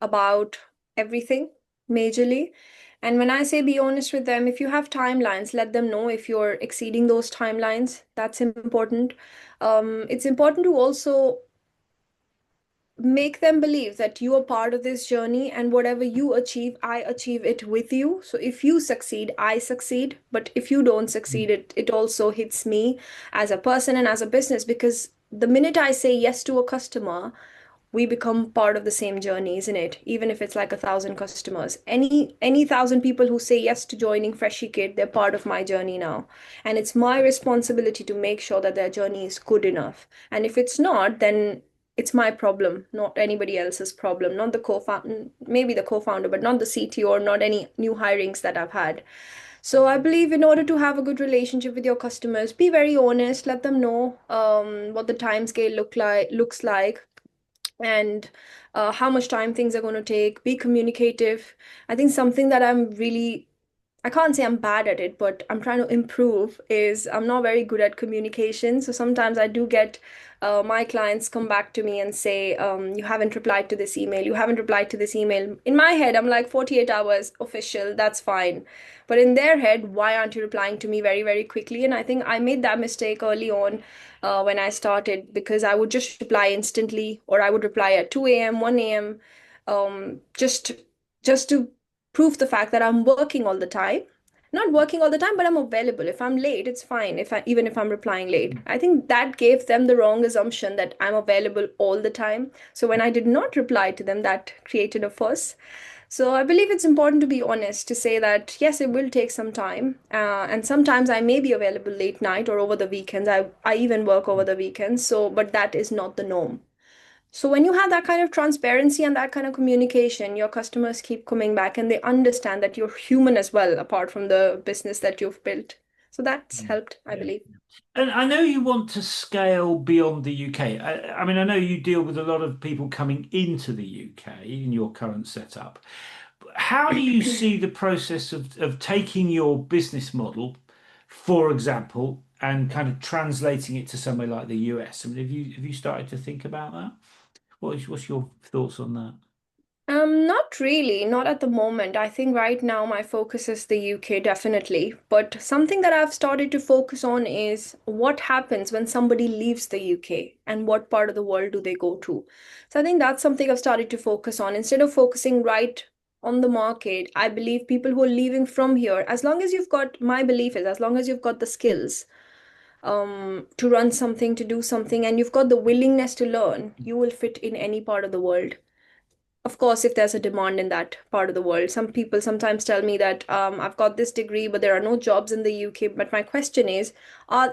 Speaker 2: about everything majorly. And when I say be honest with them, if you have timelines, let them know if you're exceeding those timelines. That's important. It's important to also make them believe that you are part of this journey and whatever you achieve, I achieve it with you. So if you succeed, I succeed. But if you don't succeed, it also hits me as a person and as a business because the minute I say yes to a customer, we become part of the same journey, isn't it? Even if it's like 1,000 customers, any 1,000 people who say yes to joining Freshie Kid, they're part of my journey now, and it's my responsibility to make sure that their journey is good enough. And if it's not, then it's my problem, not anybody else's problem, not the co-founder, maybe the co-founder, but not the CTO or not any new hirings that I've had. So I believe in order to have a good relationship with your customers, be very honest, let them know what the time scale looks like and how much time things are going to take. Be communicative. I think something that I can't say I'm bad at it, but I'm trying to improve is I'm not very good at communication. So sometimes I do get my clients come back to me and say, you haven't replied to this email. You haven't replied to this email. In my head, I'm like 48 hours official. That's fine. But in their head, why aren't you replying to me very, very quickly? And I think I made that mistake early on when I started because I would just reply instantly or I would reply at 2 a.m., 1 a.m. Just to prove the fact that I'm working all the time. Not working all the time, but I'm available. If I'm late, it's fine. If I even if I'm replying late. I think that gave them the wrong assumption that I'm available all the time. So when I did not reply to them, that created a fuss. So I believe it's important to be honest to say that yes, it will take some time, and sometimes I may be available late night or over the weekends. I even work over the weekends. So, but that is not the norm. So when you have that kind of transparency and that kind of communication, your customers keep coming back and they understand that you're human as well, apart from the business that you've built. So that's
Speaker 1: Mm.
Speaker 2: helped, I
Speaker 1: Yeah.
Speaker 2: believe.
Speaker 1: And I know you want to scale beyond the UK. I mean, I know you deal with a lot of people coming into the UK in your current setup. How do you see the process of taking your business model, for example, and kind of translating it to somewhere like the US? I mean, have you started to think about that? What's your thoughts on that?
Speaker 2: Not really, not at the moment. I think right now my focus is the UK, definitely. But something that I've started to focus on is what happens when somebody leaves the UK and what part of the world do they go to. So I think that's something I've started to focus on. Instead of focusing right on the market, I believe people who are leaving from here, as long as you've got, my belief is, as long as you've got the skills, to run something, to do something, and you've got the willingness to learn, you will fit in any part of the world. Of course, if there's a demand in that part of the world. Some people sometimes tell me that I've got this degree, but there are no jobs in the UK. But my question is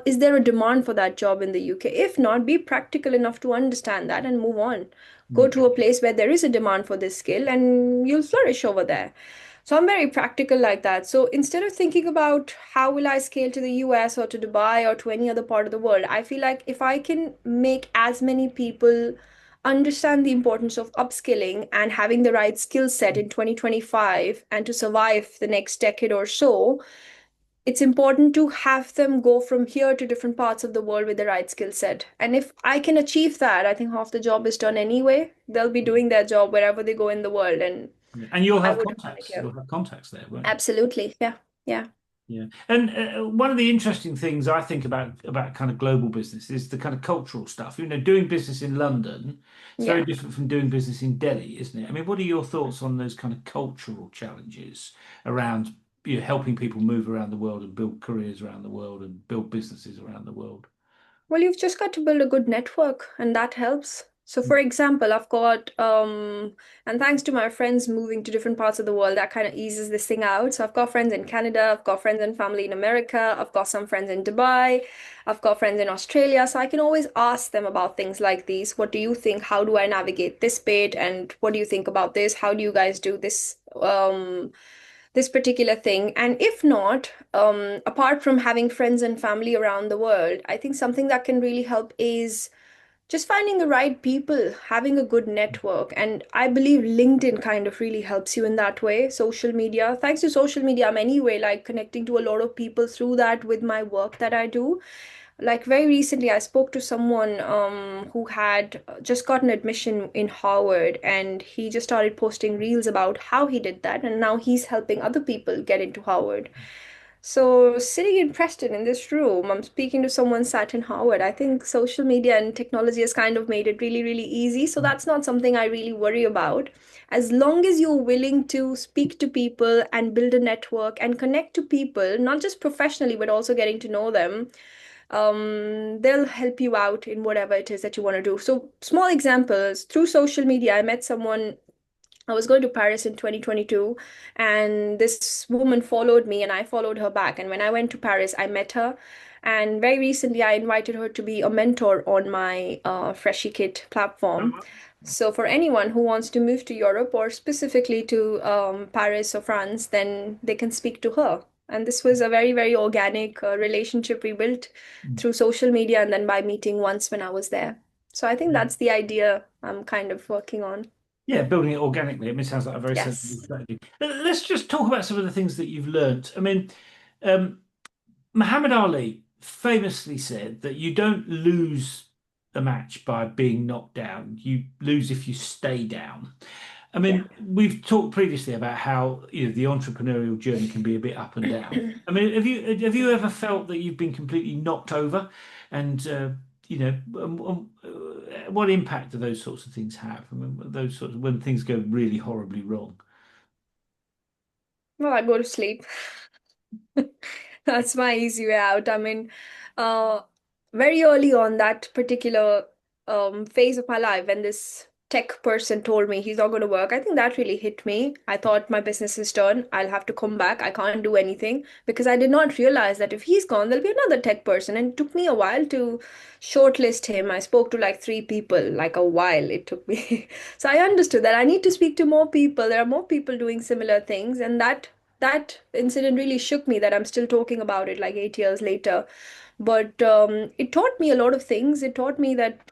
Speaker 2: there a demand for that job in the UK? If not, be practical enough to understand that and move on. Go to a place where there is a demand for this skill and you'll flourish over there. So I'm very practical like that. So instead of thinking about how will I scale to the US or to Dubai or to any other part of the world, I feel like if I can make as many people understand the importance of upskilling and having the right skill set in 2025 and to survive the next decade or so, it's important to have them go from here to different parts of the world with the right skill set. And if I can achieve that, I think half the job is done anyway. They'll be doing their job wherever they go in the world. And
Speaker 1: And you'll
Speaker 2: I
Speaker 1: have
Speaker 2: would have done it
Speaker 1: contacts.
Speaker 2: here.
Speaker 1: You'll have contacts there, won't you?
Speaker 2: Absolutely. Yeah. Yeah.
Speaker 1: Yeah, and one of the interesting things I think about kind of global business is the kind of cultural stuff. Doing business in London, it's very
Speaker 2: Yeah.
Speaker 1: different from doing business in Delhi, isn't it? I mean, what are your thoughts on those kind of cultural challenges around helping people move around the world and build careers around the world and build businesses around the world?
Speaker 2: Well, you've just got to build a good network, and that helps. So, for example, I've got, and thanks to my friends moving to different parts of the world, that kind of eases this thing out. So, I've got friends in Canada, I've got friends and family in America, I've got some friends in Dubai, I've got friends in Australia. So, I can always ask them about things like these. What do you think? How do I navigate this bit? And what do you think about this? How do you guys do this? This particular thing. And if not, apart from having friends and family around the world, I think something that can really help is just finding the right people, having a good network. And I believe LinkedIn kind of really helps you in that way. Social media, thanks to social media, I'm anyway like connecting to a lot of people through that with my work that I do. Like very recently, I spoke to someone who had just gotten admission in Harvard, and he just started posting reels about how he did that, and now he's helping other people get into Harvard. So, sitting in Preston in this room, I'm speaking to someone sat in Harvard. I think social media and technology has kind of made it really, really easy. So, that's not something I really worry about. As long as you're willing to speak to people and build a network and connect to people, not just professionally, but also getting to know them, they'll help you out in whatever it is that you want to do. So, small examples through social media, I met someone. I was going to Paris in 2022, and this woman followed me, and I followed her back. And when I went to Paris, I met her. And very recently, I invited her to be a mentor on my Freshie Kit platform. So, for anyone who wants to move to Europe or specifically to Paris or France, then they can speak to her. And this was a very, very organic relationship we built through social media and then by meeting once when I was there. So, I think
Speaker 1: Yeah.
Speaker 2: that's the idea I'm kind of working on.
Speaker 1: Yeah, building it organically. I mean, it sounds like a very sensible
Speaker 2: Yes.
Speaker 1: strategy. Let's just talk about some of the things that you've learnt. I mean, um, Muhammad Ali famously said that you don't lose a match by being knocked down. You lose if you stay down. I
Speaker 2: Yeah.
Speaker 1: mean, we've talked previously about how, the entrepreneurial journey can be a bit up and down. I mean, have you ever felt that you've been completely knocked over, and what impact do those sorts of things have? I mean, those sorts of when things go really horribly wrong.
Speaker 2: Well, I go to sleep. That's my easy way out. I mean, uh, very early on that particular phase of my life, when this tech person told me he's not going to work, I think that really hit me. I thought my business is done. I'll have to come back. I can't do anything because I did not realize that if he's gone, there'll be another tech person. And it took me a while to shortlist him. I spoke to like three people, like a while it took me. So I understood that I need to speak to more people. There are more people doing similar things, and that incident really shook me that I'm still talking about it like 8 years later. But it taught me a lot of things. It taught me that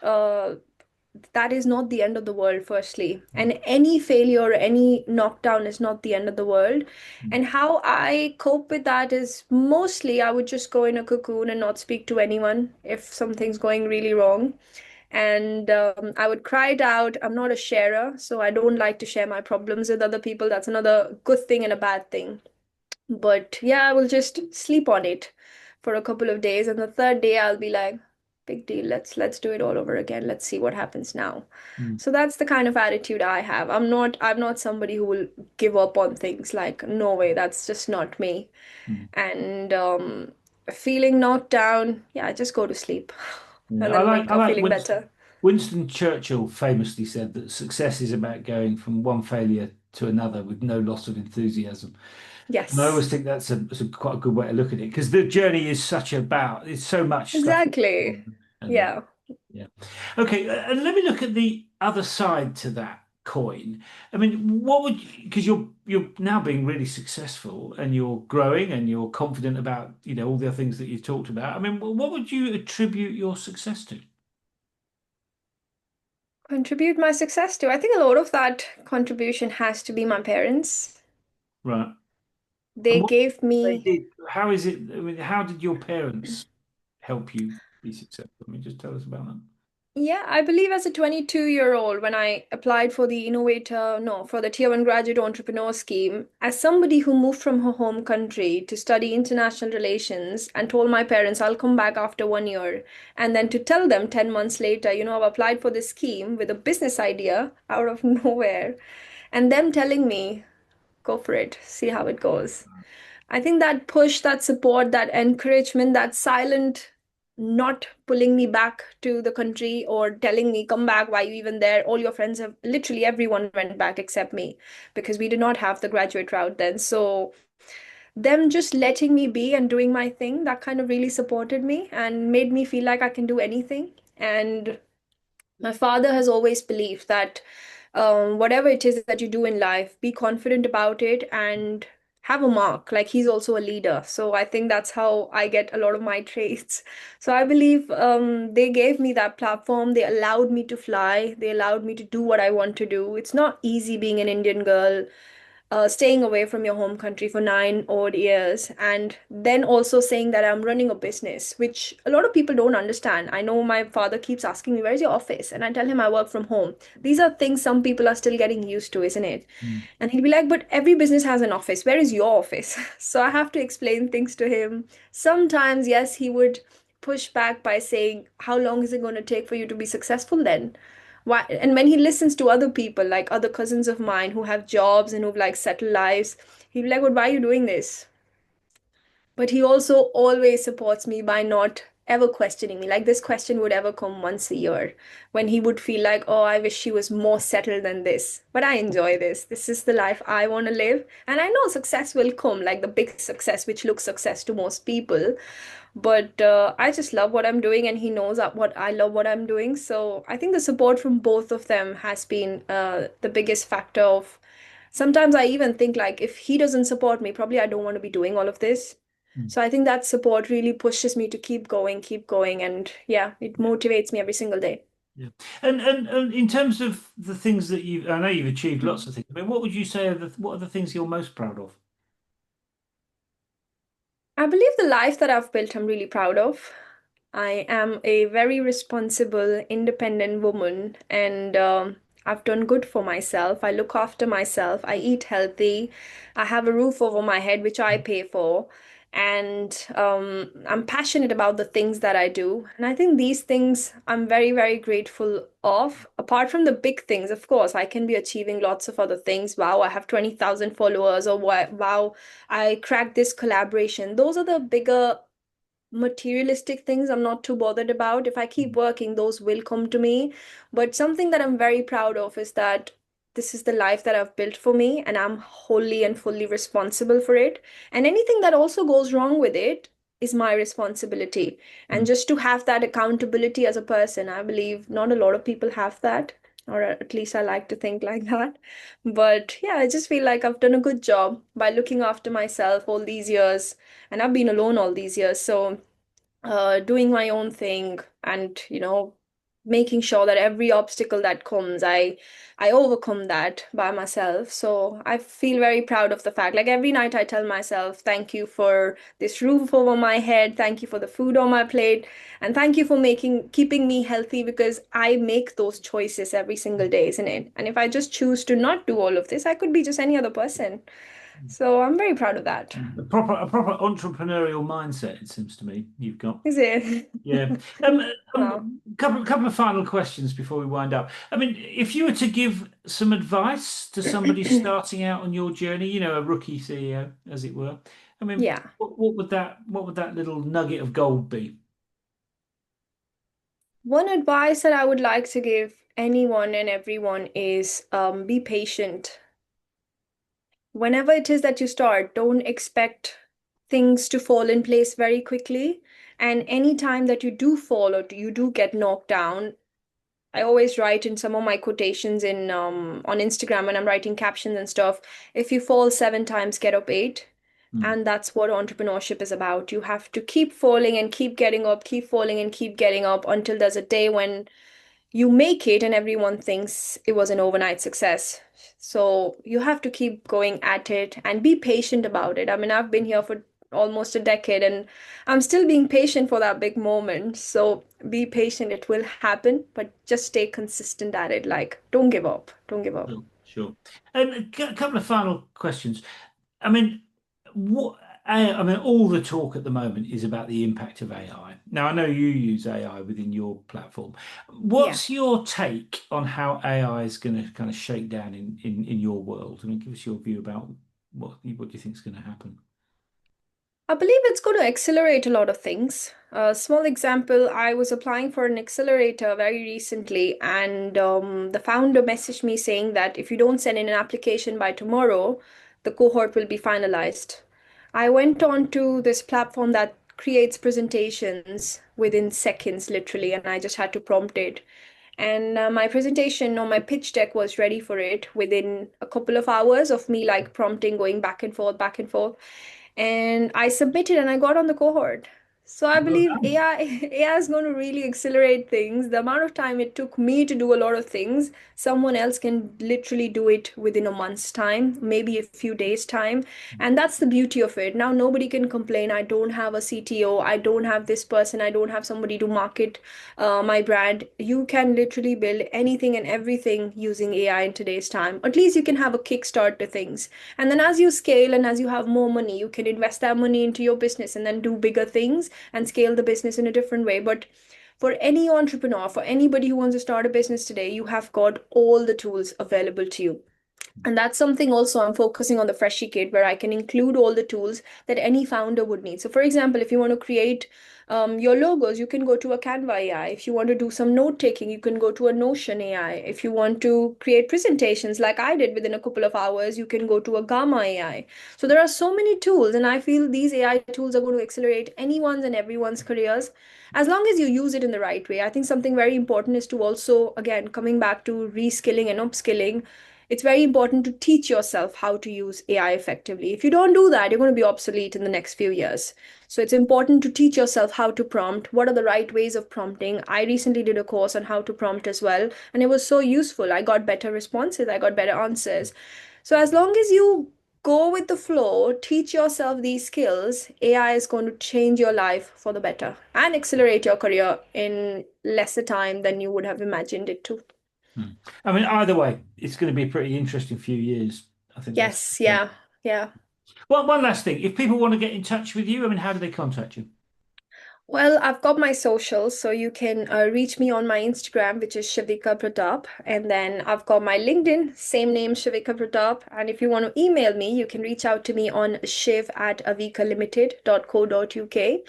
Speaker 2: that is not the end of the world, firstly. And any failure, any knockdown is not the end of the world. And how I cope with that is mostly I would just go in a cocoon and not speak to anyone if something's going really wrong. And I would cry it out. I'm not a sharer, so I don't like to share my problems with other people. That's another good thing and a bad thing. But yeah, I will just sleep on it for a couple of days, and the third day I'll be like, big deal, let's do it all over again. Let's see what happens now.
Speaker 1: Mm,
Speaker 2: So that's the kind of attitude I have. I'm not somebody who will give up on things like no way, that's just not me.
Speaker 1: mm.
Speaker 2: And feeling knocked down, yeah, just go to sleep
Speaker 1: Yeah,
Speaker 2: and
Speaker 1: I
Speaker 2: then
Speaker 1: like
Speaker 2: wake
Speaker 1: I
Speaker 2: up
Speaker 1: like
Speaker 2: feeling better.
Speaker 1: Winston Churchill famously said that success is about going from one failure to another with no loss of enthusiasm. And I always
Speaker 2: Yes,
Speaker 1: think that's quite a good way to look at it because the journey is it's so much stuff.
Speaker 2: exactly.
Speaker 1: And
Speaker 2: Yeah.
Speaker 1: yeah. Okay, and let me look at the other side to that coin. I mean, what would because you're now being really successful and you're growing and you're confident about, all the other things that you've talked about. I mean, what would you attribute your success to?
Speaker 2: Contribute my success to. I think a lot of that contribution has to be my parents.
Speaker 1: Right. And
Speaker 2: They
Speaker 1: what
Speaker 2: gave
Speaker 1: they
Speaker 2: me,
Speaker 1: did, how is it? I mean, how did your parents help you be successful? I mean, just tell us about that.
Speaker 2: Yeah, I believe as a 22-year-old, when I applied for the innovator, no, for the Tier 1 graduate entrepreneur scheme, as somebody who moved from her home country to study international relations and told my parents I'll come back after 1 year, and then to tell them 10 months later, I've applied for this scheme with a business idea out of nowhere, and them telling me, go for it, see how it goes. I think that push, that support, that encouragement, that silent not pulling me back to the country or telling me, come back, why are you even there? All your friends have literally everyone went back except me because we did not have the graduate route then. So, them just letting me be and doing my thing, that kind of really supported me and made me feel like I can do anything. And my father has always believed that whatever it is that you do in life, be confident about it and have a mark. Like he's also a leader. So I think that's how I get a lot of my traits. So I believe they gave me that platform. They allowed me to fly. They allowed me to do what I want to do. It's not easy being an Indian girl staying away from your home country for 9 odd years, and then also saying that I'm running a business, which a lot of people don't understand. I know my father keeps asking me, where's your office? And I tell him I work from home. These are things some people are still getting used to, isn't it?
Speaker 1: Mm.
Speaker 2: And he'll be like, but every business has an office. Where is your office? So I have to explain things to him. Sometimes, yes, he would push back by saying, how long is it going to take for you to be successful then? Why? And when he listens to other people, like other cousins of mine who have jobs and who've like settled lives, he'll be like, "But why are you doing this?" But he also always supports me by not ever questioning me. Like this question would ever come once a year when he would feel like, oh, I wish she was more settled than this. But I enjoy this. This is the life I want to live. And I know success will come, like the big success, which looks success to most people. But I just love what I'm doing, and he knows that what I love what I'm doing. So I think the support from both of them has been the biggest factor of. Sometimes I even think like if he doesn't support me, probably I don't want to be doing all of this.
Speaker 1: Mm.
Speaker 2: So I think that support really pushes me to keep going, and yeah, it
Speaker 1: Yeah,
Speaker 2: motivates me every single day.
Speaker 1: yeah. And in terms of the things that I know you've achieved lots of things. I mean, what would you say what are the things you're most proud of?
Speaker 2: I believe the life that I've built, I'm really proud of. I am a very responsible, independent woman, and I've done good for myself. I look after myself. I eat healthy. I have a roof over my head, which I pay for. And I'm passionate about the things that I do. And I think these things I'm very, very grateful of. Apart from the big things, of course, I can be achieving lots of other things. Wow, I have 20,000 followers, or wow, I cracked this collaboration. Those are the bigger materialistic things I'm not too bothered about. If I keep working, those will come to me. But something that I'm very proud of is that this is the life that I've built for me, and I'm wholly and fully responsible for it. And anything that also goes wrong with it is my responsibility. And
Speaker 1: Mm.
Speaker 2: just to have that accountability as a person, I believe not a lot of people have that. Or at least I like to think like that. But yeah, I just feel like I've done a good job by looking after myself all these years, and I've been alone all these years. So, doing my own thing and, making sure that every obstacle that comes, I overcome that by myself. So I feel very proud of the fact. Like every night I tell myself, thank you for this roof over my head, thank you for the food on my plate, and thank you for keeping me healthy because I make those choices every single day, isn't it? And if I just choose to not do all of this, I could be just any other person. So I'm very proud of that.
Speaker 1: A proper entrepreneurial mindset, it seems to me you've got.
Speaker 2: Is it?
Speaker 1: Yeah.
Speaker 2: Oh,
Speaker 1: Couple of final questions before we wind up. I mean, if you were to give some advice to somebody starting out on your journey, a rookie CEO, as it were, I mean,
Speaker 2: yeah.
Speaker 1: what would that little nugget of gold be?
Speaker 2: One advice that I would like to give anyone and everyone is be patient. Whenever it is that you start, don't expect things to fall in place very quickly. And any time that you do fall or you do get knocked down, I always write in some of my quotations in on Instagram when I'm writing captions and stuff. If you fall 7 times, get up eight.
Speaker 1: Mm.
Speaker 2: And that's what entrepreneurship is about. You have to keep falling and keep getting up, keep falling and keep getting up until there's a day when you make it and everyone thinks it was an overnight success. So you have to keep going at it and be patient about it. I mean, I've been here for almost a decade, and I'm still being patient for that big moment. So be patient, it will happen, but just stay consistent at it. Like, don't give up. Don't give up.
Speaker 1: Sure, sure. And a couple of final questions. I mean, what I mean, all the talk at the moment is about the impact of AI. Now, I know you use AI within your platform.
Speaker 2: Yeah.
Speaker 1: What's your take on how AI is going to kind of shake down in your world? I mean, give us your view about what you think is going to happen.
Speaker 2: I believe it's going to accelerate a lot of things. A small example, I was applying for an accelerator very recently, and the founder messaged me saying that if you don't send in an application by tomorrow, the cohort will be finalized. I went on to this platform that creates presentations within seconds, literally, and I just had to prompt it. And my presentation or my pitch deck was ready for it within a couple of hours of me like prompting, going back and forth, back and forth, and I submitted and I got on the cohort. So I
Speaker 1: Well
Speaker 2: believe
Speaker 1: done.
Speaker 2: AI is going to really accelerate things. The amount of time it took me to do a lot of things, someone else can literally do it within a month's time, maybe a few days' time. And that's the beauty of it. Now nobody can complain. I don't have a CTO. I don't have this person. I don't have somebody to market my brand. You can literally build anything and everything using AI in today's time. At least you can have a kickstart to things. And then as you scale and as you have more money, you can invest that money into your business and then do bigger things and scale the business in a different way. But for any entrepreneur, for anybody who wants to start a business today, you have got all the tools available to you. And that's something also I'm focusing on the Freshie Kit, where I can include all the tools that any founder would need. So, for example, if you want to create your logos, you can go to a Canva AI. If you want to do some note taking, you can go to a Notion AI. If you want to create presentations like I did within a couple of hours, you can go to a Gamma AI. So, there are so many tools, and I feel these AI tools are going to accelerate anyone's and everyone's careers as long as you use it in the right way. I think something very important is to also, again, coming back to reskilling and upskilling, it's very important to teach yourself how to use AI effectively. If you don't do that, you're going to be obsolete in the next few years. So it's important to teach yourself how to prompt. What are the right ways of prompting? I recently did a course on how to prompt as well, and it was so useful. I got better responses, I got better answers. So as long as you go with the flow, teach yourself these skills, AI is going to change your life for the better and accelerate your career in lesser time than you would have imagined it to.
Speaker 1: Hmm. I mean, either way, it's going to be a pretty interesting few years. I think that's.
Speaker 2: Yes, yeah, yeah.
Speaker 1: Well, one last thing. If people want to get in touch with you, I mean, how do they contact you?
Speaker 2: Well, I've got my socials, so you can reach me on my Instagram, which is Shivika Pratap. And then I've got my LinkedIn, same name, Shivika Pratap. And if you want to email me, you can reach out to me on shiv@avikalimited.co.uk.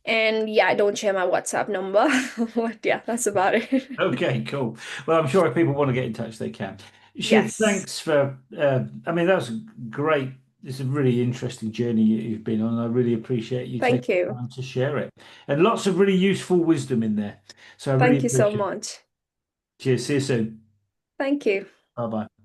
Speaker 2: And yeah, I don't share my WhatsApp number. But yeah, that's about it.
Speaker 1: Okay, cool. Well, I'm sure if people want to get in touch, they can. Shiv,
Speaker 2: Yes.
Speaker 1: thanks for. I mean, that was great. It's a really interesting journey you've been on. I really appreciate you taking
Speaker 2: Thank you.
Speaker 1: time to share it, and lots of really useful wisdom in there. So I really
Speaker 2: Thank you so
Speaker 1: appreciate it.
Speaker 2: much.
Speaker 1: Cheers. See you soon.
Speaker 2: Thank you.
Speaker 1: Bye bye.